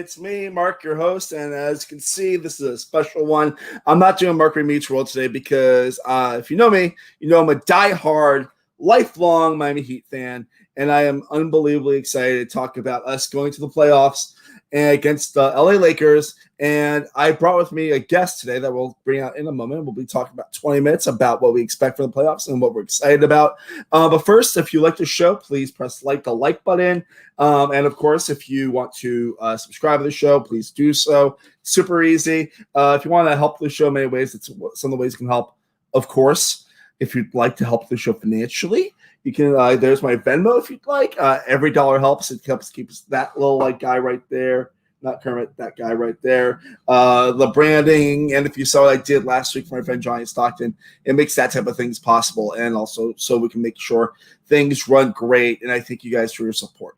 It's me, Mark, your host, and as you can see, this is a special one. I'm not doing Mercury Meets World today because if you know me, you know I'm a diehard, lifelong Miami Heat fan, and I am unbelievably excited to talk about us going to the playoffs against the LA Lakers. And I brought with me a guest today that we'll bring out in a moment. We'll be talking about 20 minutes about what we expect for the playoffs and what we're excited about. But first, if you like the show, please press the like button. And of course, if you want to subscribe to the show, please do so. Super easy. If you want to help the show in many ways, it's some of the ways you can help. Of course, if you'd like to help the show financially, you can. There's my Venmo if you'd like. Every dollar helps. It helps keep that little guy right there. Not Kermit, that guy right there. The branding, and if you saw what I did last week for my friend Johnny Stockton, it makes that type of things possible, and also so we can make sure things run great. And I thank you guys for your support.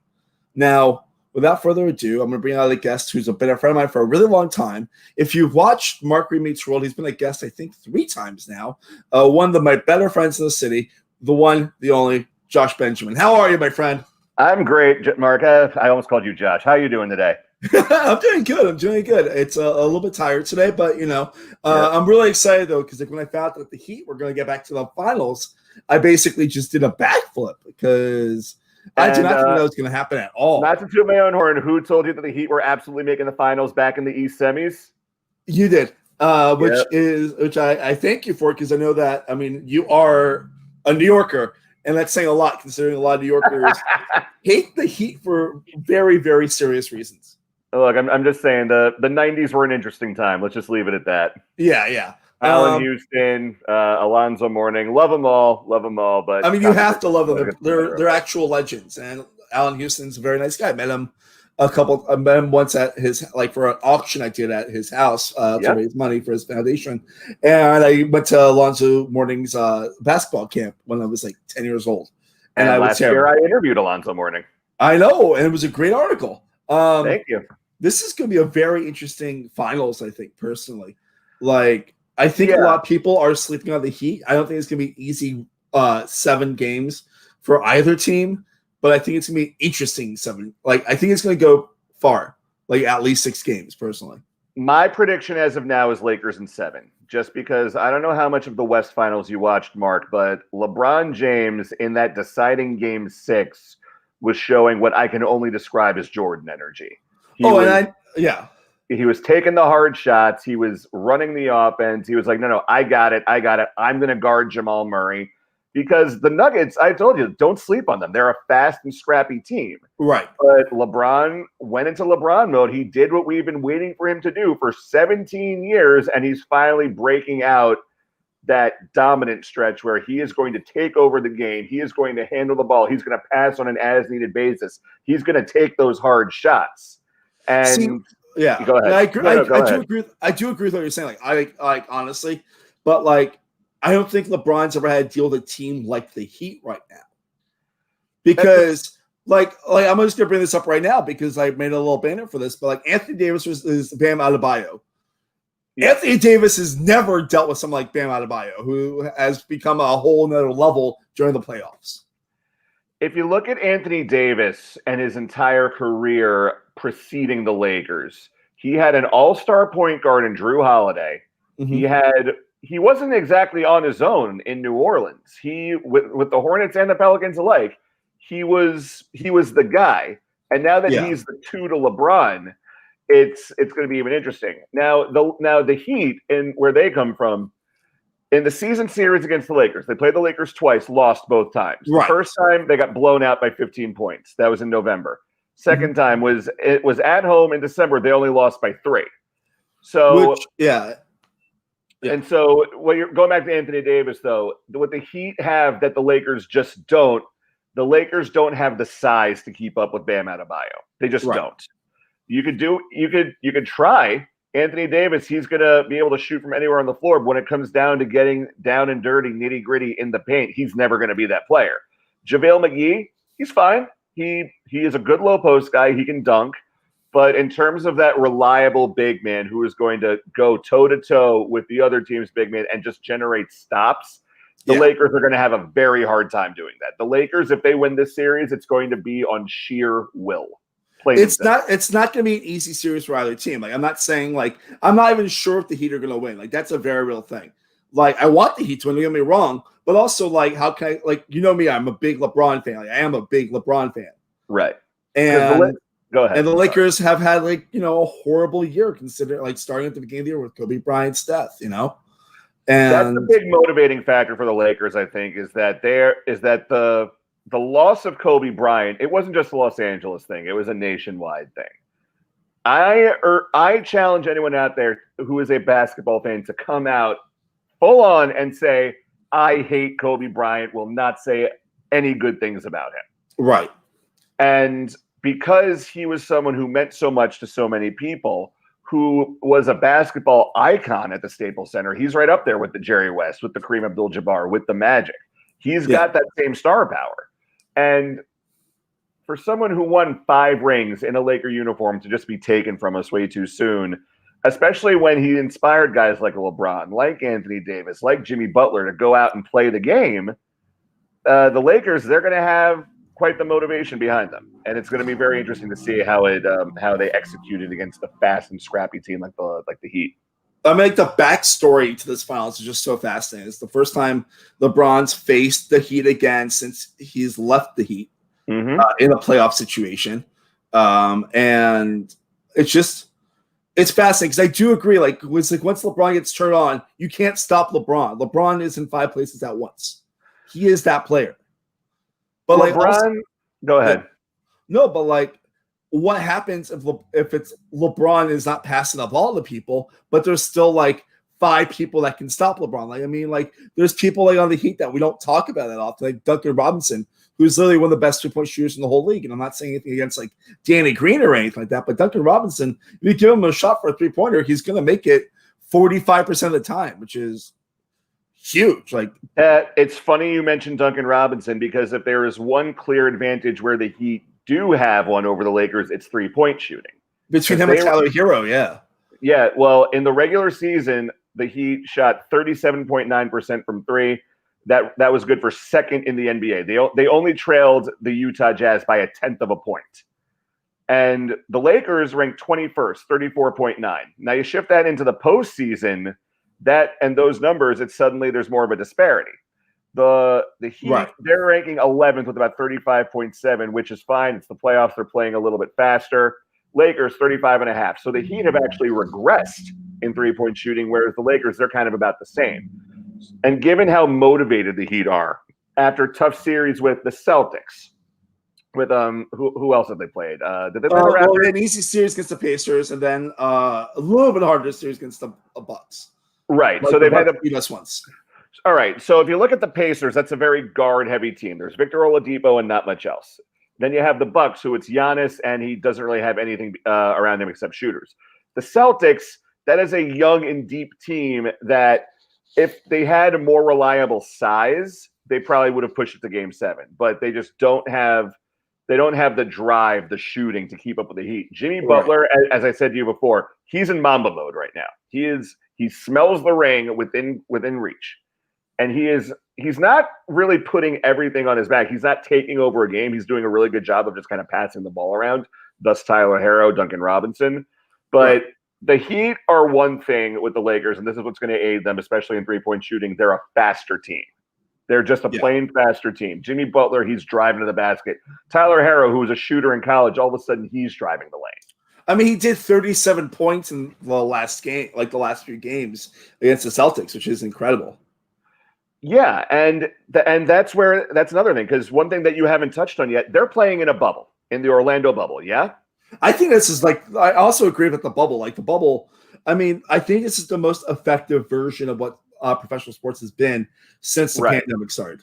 Now, without further ado, I'm going to bring out a guest who's been a friend of mine for a really long time. If you've watched Mercury Meets World, he's been a guest, I think, 3 times now. One of my better friends in the city, the one, the only, Josh Benjamin. How are you, my friend? I'm great, Mark. I almost called you Josh. How are you doing today? I'm doing good. It's a little bit tired today, but I'm really excited though because when I found out that the Heat were going to get back to the finals, I basically just did a backflip because I did not think that was going to happen at all. Not to toot my own horn, who told you that the Heat were absolutely making the finals back in the East semis? You did, which I thank you for because I know that. I mean, you are a New Yorker. And that's saying a lot, considering a lot of New Yorkers hate the Heat for very, very serious reasons. Look, I'm just saying the 90s were an interesting time. Let's just leave it at that. Yeah. Allen Houston, Alonzo Mourning, love them all. But I mean, you have to love them. They're actual legends. And Allen Houston's a very nice guy. I met him once at his for an auction I did at his house to raise money for his foundation, and I went to Alonzo Mourning's basketball camp when I was 10 years old. And last year I interviewed Alonzo Mourning. I know, and it was a great article. Thank you. This is going to be a very interesting finals. I think personally, I think a lot of people are sleeping on the Heat. I don't think it's going to be easy 7 games for either team. But I think it's going to be interesting 7. I think it's going to go far, at least 6 games, personally. My prediction as of now is Lakers in 7, just because I don't know how much of the West Finals you watched, Mark, but LeBron James in that deciding Game 6 was showing what I can only describe as Jordan energy. He was taking the hard shots. He was running the offense. He was like, no, I got it. I'm going to guard Jamal Murray. Because the Nuggets, I told you, don't sleep on them. They're a fast and scrappy team. Right. But LeBron went into LeBron mode. He did what we've been waiting for him to do for 17 years, and he's finally breaking out that dominant stretch where he is going to take over the game. He is going to handle the ball. He's going to pass on an as-needed basis. He's going to take those hard shots. And go ahead. I do agree with what you're saying. I honestly, but I don't think LeBron's ever had to deal with a team like the Heat right now. Because, I'm just going to bring this up right now because I made a little banner for this, but Anthony Davis is Bam Adebayo. Yeah. Anthony Davis has never dealt with someone like Bam Adebayo, who has become a whole nother level during the playoffs. If you look at Anthony Davis and his entire career preceding the Lakers, he had an all-star point guard in Drew Holiday. Mm-hmm. He wasn't exactly on his own in New Orleans. He with the Hornets and the Pelicans alike, he was the guy. And now that he's the 2 to LeBron, it's going to be even interesting. Now the Heat and where they come from in the season series against the Lakers, they played the Lakers twice, lost both times. Right. The first time they got blown out by 15 points. That was in November. Second time was at home in December. They only lost by 3. So And so when you're going back to Anthony Davis, though, what the Heat have that the Lakers just don't, the Lakers don't have the size to keep up with Bam Adebayo. They just don't. You could try. Anthony Davis, he's going to be able to shoot from anywhere on the floor. But when it comes down to getting down and dirty, nitty gritty in the paint, he's never going to be that player. JaVale McGee, he's fine. He is a good low post guy. He can dunk. But in terms of that reliable big man who is going to go toe-to-toe with the other team's big man and just generate stops, the Lakers are going to have a very hard time doing that. The Lakers, if they win this series, it's going to be on sheer will. It's not going to be an easy series for either team. Like, I'm not saying, like, I'm not even sure if the Heat are going to win. Like, that's a very real thing. Like, I want the Heat to win, don't get me wrong, but also, like, how can I, like, you know me, I'm a big LeBron fan. Like, I am a big LeBron fan. Right. And go ahead. And the Lakers have had, like, you know, a horrible year, considering, like, starting at the beginning of the year with Kobe Bryant's death, you know? And that's the big motivating factor for the Lakers, I think, is that the loss of Kobe Bryant, it wasn't just a Los Angeles thing, it was a nationwide thing. I challenge anyone out there who is a basketball fan to come out full on and say, I hate Kobe Bryant, will not say any good things about him. Right. And because he was someone who meant so much to so many people, who was a basketball icon at the Staples Center, he's right up there with the Jerry West, with the Kareem Abdul-Jabbar, with the Magic. He's got that same star power. And for someone who won 5 rings in a Laker uniform to just be taken from us way too soon, especially when he inspired guys like LeBron, like Anthony Davis, like Jimmy Butler to go out and play the game, the Lakers, they're going to have quite the motivation behind them, and it's going to be very interesting to see how they executed against a fast and scrappy team like the Heat. I mean, like, the backstory to this finals is just so fascinating. It's the first time LeBron's faced the Heat again since he's left the Heat in a playoff situation, and it's fascinating because I do agree. Like, once LeBron gets turned on, you can't stop LeBron. LeBron is in 5 places at once. He is that player. But LeBron, like, also, go ahead. No, but like, what happens if it's LeBron is not passing the ball to people, but there's still like 5 people that can stop LeBron? Like, I mean, like, there's people like on the Heat that we don't talk about that often, like Duncan Robinson, who's literally one of the best 3-point shooters in the whole league. And I'm not saying anything against like Danny Green or anything like that, but Duncan Robinson, if you give him a shot for a 3-pointer, he's going to make it 45% of the time, which is huge. Like, it's funny you mentioned Duncan Robinson, because if there is one clear advantage where the Heat do have one over the Lakers, it's 3-point shooting. Between him and Tyler Hero, yeah. Yeah, well, in the regular season, the Heat shot 37.9% from 3. That was good for second in the NBA. They only trailed the Utah Jazz by 1/10 of a point. And the Lakers ranked 21st, 34.9. Now you shift that into the postseason, and those numbers, there's more of a disparity. The Heat, they're ranking 11th with about 35.7, which is fine. It's the playoffs. They're playing a little bit faster. Lakers, 35.5. So the Heat have actually regressed in 3-point shooting, whereas the Lakers, they're kind of about the same. And given how motivated the Heat are after tough series with the Celtics, with who else have they played? Did they play the Raptors? An easy series against the Pacers, and then a little bit harder series against the Bucks. Right. Like, so they've had beat us once. All right. So if you look at the Pacers, that's a very guard-heavy team. There's Victor Oladipo and not much else. Then you have the Bucks, who it's Giannis, and he doesn't really have anything around him except shooters. The Celtics, that is a young and deep team that, if they had a more reliable size, they probably would have pushed it to Game 7. But they just don't have the drive, the shooting to keep up with the Heat. Jimmy Butler, as I said to you before, he's in Mamba mode right now. He smells the ring within reach. And he's not really putting everything on his back. He's not taking over a game. He's doing a really good job of just kind of passing the ball around. Thus Tyler Hero, Duncan Robinson. But the Heat are one thing with the Lakers, and this is what's going to aid them, especially in 3-point shooting. They're a faster team. They're just a plain faster team. Jimmy Butler, he's driving to the basket. Tyler Hero, who was a shooter in college, all of a sudden he's driving the lane. I mean, he did 37 points in the last game, like the last few games against the Celtics, which is incredible. Yeah, and that's another thing, because one thing that you haven't touched on yet, they're playing in a bubble, in the Orlando bubble, yeah? I think this is I also agree with the bubble. Like, the bubble, I mean, I think this is the most effective version of what professional sports has been since the pandemic started.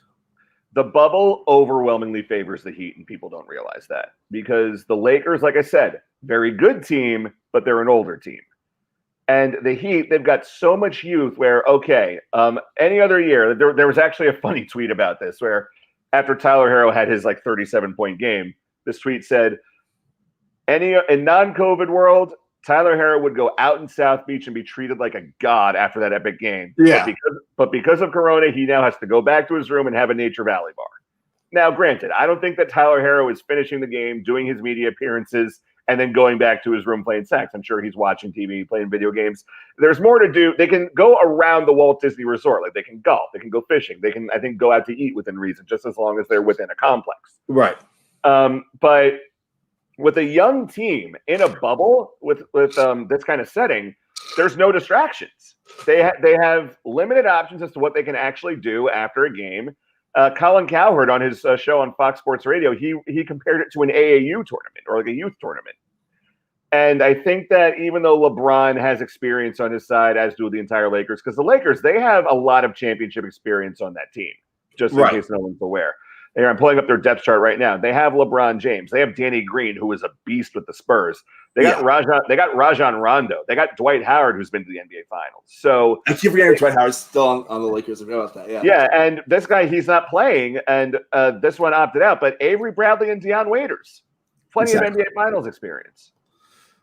The bubble overwhelmingly favors the Heat, and people don't realize that, because the Lakers, like I said, very good team, but they're an older team. And the Heat, they've got so much youth where, any other year, there was actually a funny tweet about this, where after Tyler Hero had his 37-point game, this tweet said, in non-COVID world, Tyler Hero would go out in South Beach and be treated like a god after that epic game. Yeah. But because of Corona, he now has to go back to his room and have a Nature Valley bar. Now, granted, I don't think that Tyler Hero is finishing the game, doing his media appearances, and then going back to his room playing sex. I'm sure he's watching TV, playing video games. There's more to do. They can go around the Walt Disney Resort. Like they can golf, they can go fishing, they can, I think, go out to eat within reason, just as long as they're within a complex. Right. But with a young team in a bubble with this kind of setting, there's no distractions. They have limited options as to what they can actually do after a game. Colin Cowherd on his show on Fox Sports Radio, he compared it to an AAU tournament or like a youth tournament. And I think that even though LeBron has experience on his side, as do the entire Lakers, because the Lakers, they have a lot of championship experience on that team, just in case no one's aware. Here, I'm pulling up their depth chart right now. They have LeBron James. They have Danny Green, who is a beast with the Spurs. They got Rajon Rondo. They got Dwight Howard, who's been to the NBA Finals. So I keep forgetting Dwight Howard's still on the Lakers. I forgot about that. Yeah. Yeah, and this guy, he's not playing, and this one opted out. But Avery Bradley and Deion Waiters, plenty of NBA Finals experience.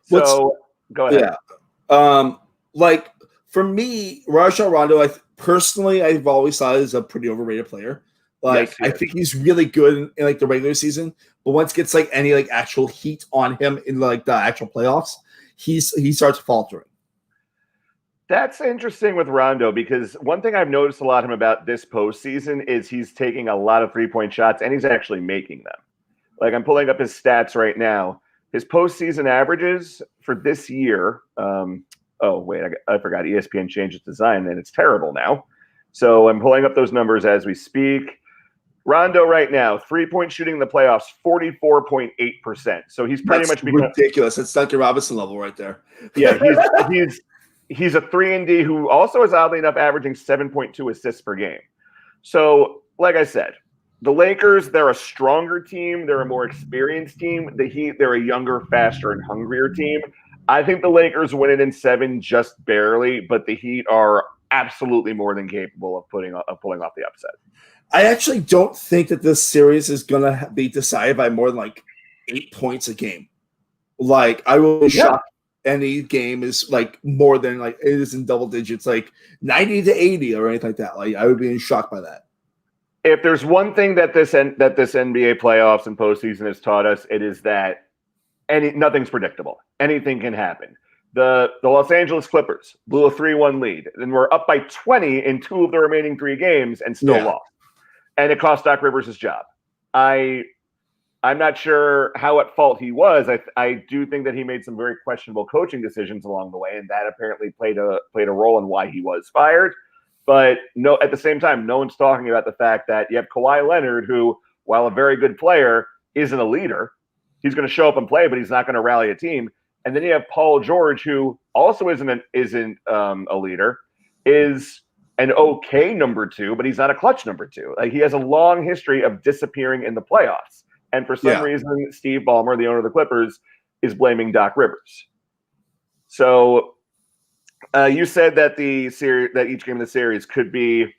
So go ahead. Yeah. Like for me, Rajon Rondo, I've always thought is a pretty overrated player. Like I think he's really good in like the regular season, but once gets like any like actual heat on him in like the actual playoffs, he starts faltering. That's interesting with Rondo because one thing I've noticed a lot of him about this postseason is he's taking a lot of 3-point shots and he's actually making them. Like I'm pulling up his stats right now. His postseason averages for this year. Oh wait, I forgot. ESPN changed its design and it's terrible now. So I'm pulling up those numbers as we speak. Rondo right now, 3-point shooting in the playoffs, 44.8%. So he's pretty much ridiculous. It's Duncan Robinson level right there. Yeah, he's a 3-and-D who also is oddly enough averaging 7.2 assists per game. So, like I said, the Lakers, they're a stronger team. They're a more experienced team. The Heat, they're a younger, faster, and hungrier team. I think the Lakers win it in 7 just barely, but the Heat are absolutely more than capable of pulling off the upset. I actually don't think that this series is going to be decided by more than like 8 points a game. Like, I will be shocked any game is like more than like it is in double digits, like 90 to 80 or anything like that. Like, I would be in shock by that. If there's one thing that this NBA playoffs and postseason has taught us, it is that nothing's predictable. Anything can happen. The Los Angeles Clippers blew a 3-1 lead, and we're up by 20 in 2 of the remaining 3 games and still lost. And it cost Doc Rivers his job. I'm not sure how at fault he was. I do think that he made some very questionable coaching decisions along the way, and that apparently played a role in why he was fired. But no, at the same time, no one's talking about the fact that you have Kawhi Leonard, who, while a very good player, isn't a leader. He's going to show up and play, but he's not going to rally a team. And then you have Paul George, who also isn't a leader, is an okay number 2, but he's not a clutch number 2. Like he has a long history of disappearing in the playoffs. And for some reason, Steve Ballmer, the owner of the Clippers, is blaming Doc Rivers. So you said that that each game of the series could be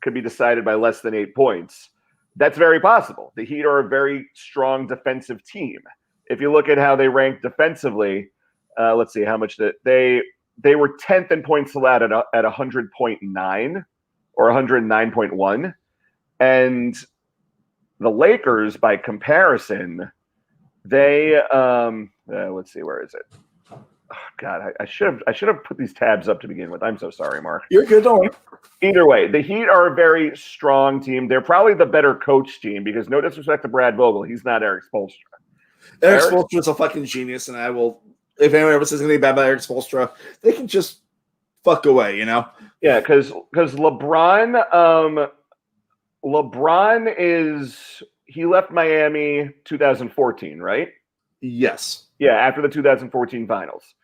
decided by less than 8 points. That's very possible. The Heat are a very strong defensive team. If you look at how they rank defensively, let's see how much that they were 10th in points allowed at 100.9 or 109.1. And the Lakers, by comparison, they let's see, where is it? Oh, God, I should have put these tabs up to begin with. I'm so sorry, Mark. You're good, don't worry. Either way, the Heat are a very strong team. They're probably the better coach team because no disrespect to Brad Vogel, he's not Eric Spoelstra. Eric Spoelstra is a fucking genius, and I will. If anyone ever says anything bad about Eric Spoelstra, they can just fuck away, you know? Yeah, because LeBron he left Miami 2014, right? Yes. Yeah, after the 2014 finals.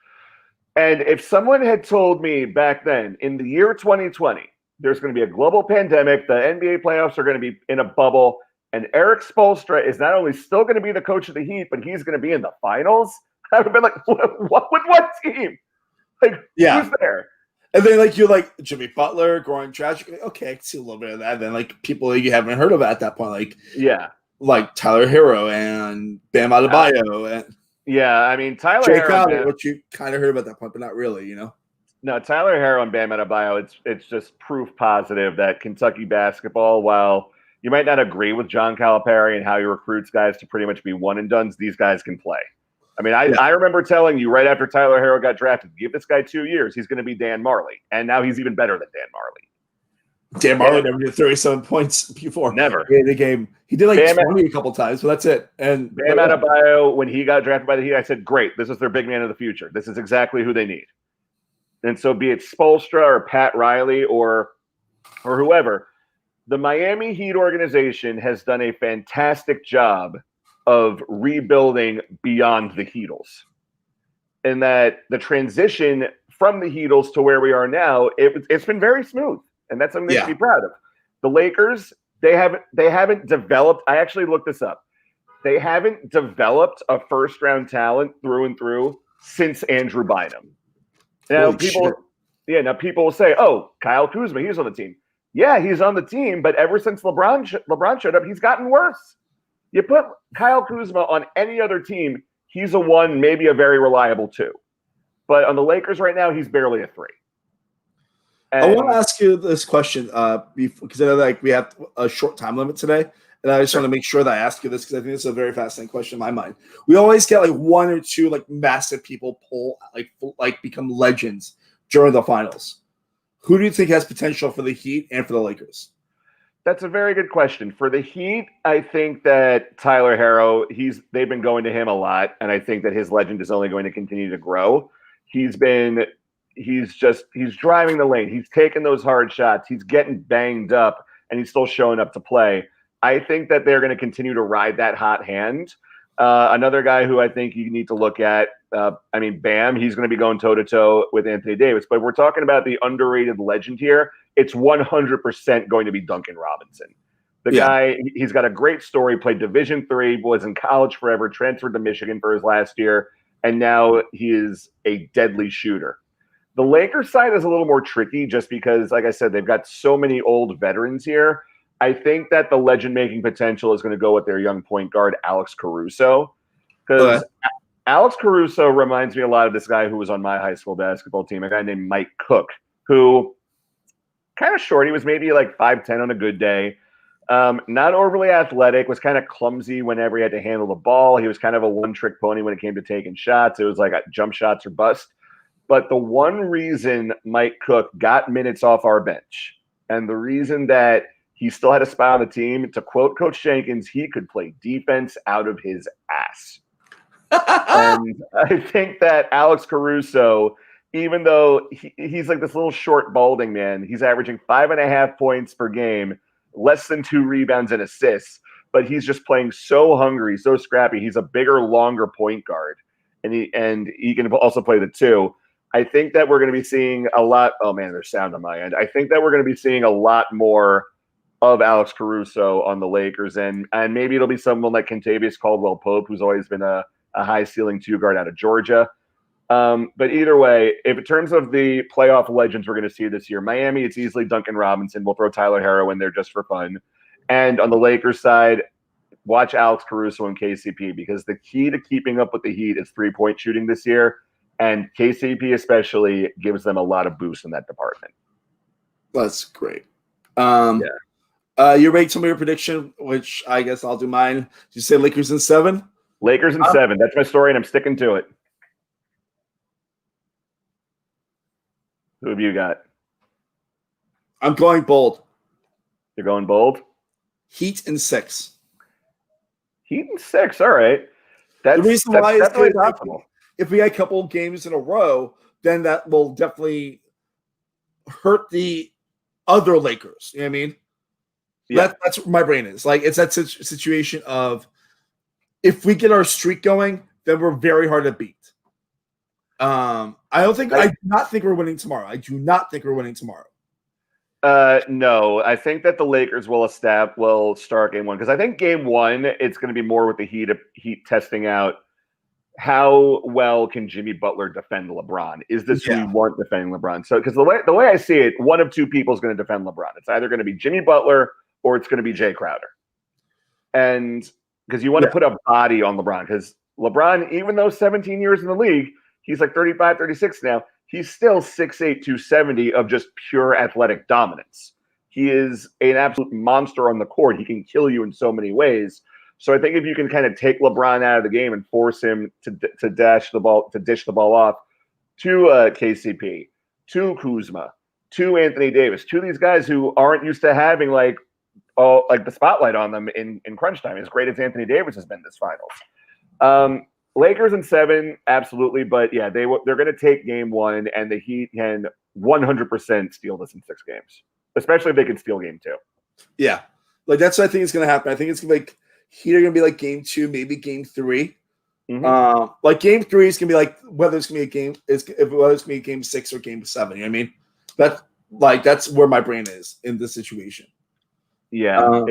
And if someone had told me back then, in the year 2020, there's going to be a global pandemic, the NBA playoffs are going to be in a bubble, and Eric Spoelstra is not only still going to be the coach of the Heat, but he's going to be in the finals, I would have been like, what with what team? Like, who's there? And then, like, you're like Jimmy Butler, Goran Dragic. Okay, I can see a little bit of that. And then, like, people you haven't heard of at that point, like Tyler Hero and Bam Adebayo. And I mean, Tyler Jay Hero. Crowder, which you kind of heard about that point, but not really, you know? No, Tyler Hero and Bam Adebayo, it's just proof positive that Kentucky basketball, while you might not agree with John Calipari and how he recruits guys to pretty much be one and dones, these guys can play. I mean, I remember telling you right after Tyler Harrow got drafted, give this guy 2 years, he's going to be Dan Marley. And now he's even better than Dan Marley. Dan Marley never did 37 points before. Never. In the game. He did like 20 a couple times, but that's it. And Bam Adebayo, when he got drafted by the Heat, I said, great, this is their big man of the future. This is exactly who they need. And so be it Spoelstra or Pat Riley or whoever, the Miami Heat organization has done a fantastic job of rebuilding beyond the Heatles. And that the transition from the Heatles to where we are now, it's been very smooth. And that's something they should be proud of. The Lakers, they haven't developed. I actually looked this up. They haven't developed a first-round talent through and through since Andrew Bynum. Now people will say, "Oh, Kyle Kuzma, he's on the team." Yeah, he's on the team, but ever since LeBron showed up, he's gotten worse. You put Kyle Kuzma on any other team, he's a 1, maybe a very reliable 2. But on the Lakers right now, he's barely a 3. And I want to ask you this question because I know we have a short time limit today, and I just want to make sure that I ask you this because I think this is a very fascinating question in my mind. We always get like 1 or 2 like massive people become legends during the finals. Who do you think has potential for the Heat and for the Lakers? That's a very good question. For the Heat, I think that Tyler Harrow, they've been going to him a lot, and I think that his legend is only going to continue to grow. He's driving the lane. He's taking those hard shots. He's getting banged up, and he's still showing up to play. I think that they're going to continue to ride that hot hand. Another guy who I think you need to look at, Bam, he's going to be going toe-to-toe with Anthony Davis. But we're talking about the underrated legend here. It's 100% going to be Duncan Robinson. The guy, he's got a great story, played Division III, was in college forever, transferred to Michigan for his last year, and now he is a deadly shooter. The Lakers side is a little more tricky just because, like I said, they've got so many old veterans here. I think that the legend-making potential is going to go with their young point guard, Alex Caruso. Because Alex Caruso reminds me a lot of this guy who was on my high school basketball team, a guy named Mike Cook, who kind of short. He was maybe like 5'10" on a good day. Not overly athletic, was kind of clumsy whenever he had to handle the ball. He was kind of a one-trick pony when it came to taking shots. It was like jump shots or bust. But the one reason Mike Cook got minutes off our bench, and the reason that he still had a spot on the team, to quote Coach Jenkins, he could play defense out of his ass. And I think that Alex Caruso, even though he's like this little short, balding man, he's averaging 5.5 points per game, less than 2 rebounds and assists, but he's just playing so hungry, so scrappy. He's a bigger, longer point guard, and he can also play the 2. I think that we're going to be seeing a lot. Oh man, there's sound on my end. I think that we're going to be seeing a lot more of Alex Caruso on the Lakers, and maybe it'll be someone like Kentavious Caldwell-Pope, who's always been a high ceiling 2 guard out of Georgia. But either way, if in terms of the playoff legends we're going to see this year, Miami, it's easily Duncan Robinson. We'll throw Tyler Harrow in there just for fun. And on the Lakers side, watch Alex Caruso and KCP, because the key to keeping up with the Heat is 3-point shooting this year. And KCP especially gives them a lot of boost in that department. That's great. You rate some of your prediction, which I guess I'll do mine. Did you say Lakers in 7? Lakers in 7. That's my story, and I'm sticking to it. Who have you got? I'm going bold. You're going bold? Heat in 6. Heat in 6. All right. The reason why is definitely possible. If we had a couple of games in a row, then that will definitely hurt the other Lakers. You know what I mean? Yeah. That's what my brain is. Like, it's that situation of if we get our streak going, then we're very hard to beat. I do not think we're winning tomorrow. I do not think we're winning tomorrow. No, I think that the Lakers will start game 1, because I think game 1 it's going to be more with the Heat testing out how well can Jimmy Butler defend LeBron. Is this who we want defending LeBron? So, because the way I see it, one of 2 people is going to defend LeBron. It's either going to be Jimmy Butler or it's going to be Jay Crowder. And because you want to put a body on LeBron, because LeBron, even though 17 years in the league, he's like 35, 36 now. He's still 6'8", 270 of just pure athletic dominance. He is an absolute monster on the court. He can kill you in so many ways. So I think if you can kind of take LeBron out of the game and force him to dish the ball off to KCP, to Kuzma, to Anthony Davis, to these guys who aren't used to having like the spotlight on them in crunch time, as great as Anthony Davis has been this finals. Lakers in 7, absolutely, but yeah, they're going to take game 1, and the Heat can 100% steal this in 6 games, especially if they can steal game 2. Yeah, like that's what I think is going to happen. I think it's going to be like Heat are going to be like game 2, maybe game 3. Mm-hmm. Like game 3 is going to be like whether it's going to be whether it's going to be game 6 or game 7. You know what I mean? That's where my brain is in this situation. Yeah,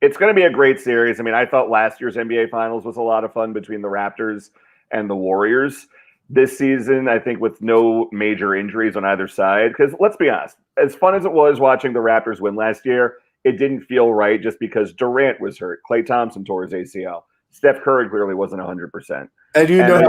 it's going to be a great series. I mean, I thought last year's NBA Finals was a lot of fun between the Raptors and the Warriors. This season, I think with no major injuries on either side, because let's be honest, as fun as it was watching the Raptors win last year, it didn't feel right just because Durant was hurt. Klay Thompson tore his ACL. Steph Curry clearly wasn't 100%. And you know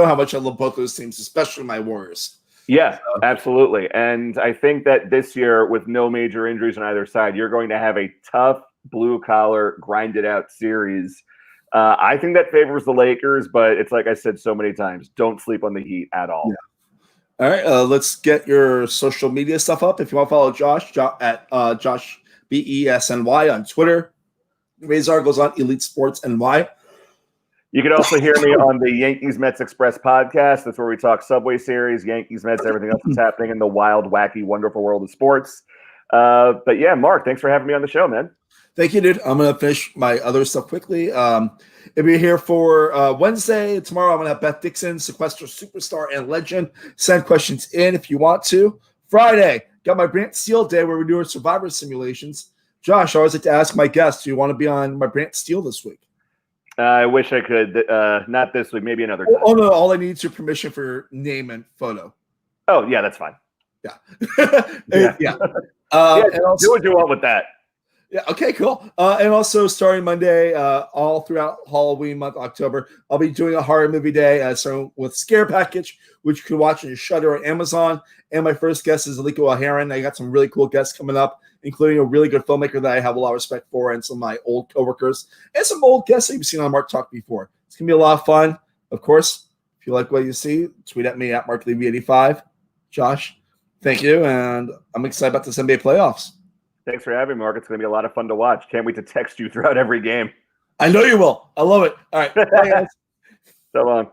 how much I love both those teams, especially my Warriors. Yeah, absolutely. And I think that this year, with no major injuries on either side, you're going to have a tough, blue-collar, grinded-out series. I think that favors the Lakers, but it's like I said so many times, don't sleep on the Heat at all. Yeah. All right, let's get your social media stuff up. If you want to follow Josh at Josh BESNY on Twitter. Razor goes on Elite Sports NY. You can also hear me on the Yankees Mets Express podcast. That's where we talk Subway Series, Yankees, Mets, everything else that's happening in the wild, wacky, wonderful world of sports. But yeah, Mark, thanks for having me on the show, man. Thank you, dude. I'm going to finish my other stuff quickly. If you're here for Wednesday, tomorrow I'm going to have Beth Dixon, Sequester Superstar and Legend. Send questions in if you want to. Friday, got my Bryant Steel Day where we're doing survivor simulations. Josh, I always like to ask my guests, do you want to be on my Bryant Steel this week? I wish I could. Not this week, maybe another time. Oh, no, all I need is your permission for your name and photo. Oh, yeah, that's fine. Yeah. Yeah. And also, do what you want with that. Yeah, okay, cool. And also starting Monday, all throughout Halloween month, October, I'll be doing a horror movie day. So with Scare Package, which you can watch on Shudder or Amazon. And my first guest is Aliko Aharon. I got some really cool guests coming up, including a really good filmmaker that I have a lot of respect for, and some of my old coworkers, and some old guests that you've seen on MarkTalk before. It's going to be a lot of fun. Of course, if you like what you see, tweet at me at MarkLevy85. Josh, thank you, and I'm excited about this NBA playoffs. Thanks for having me, Mark. It's going to be a lot of fun to watch. Can't wait to text you throughout every game. I know you will. I love it. All right. Bye, guys. So long.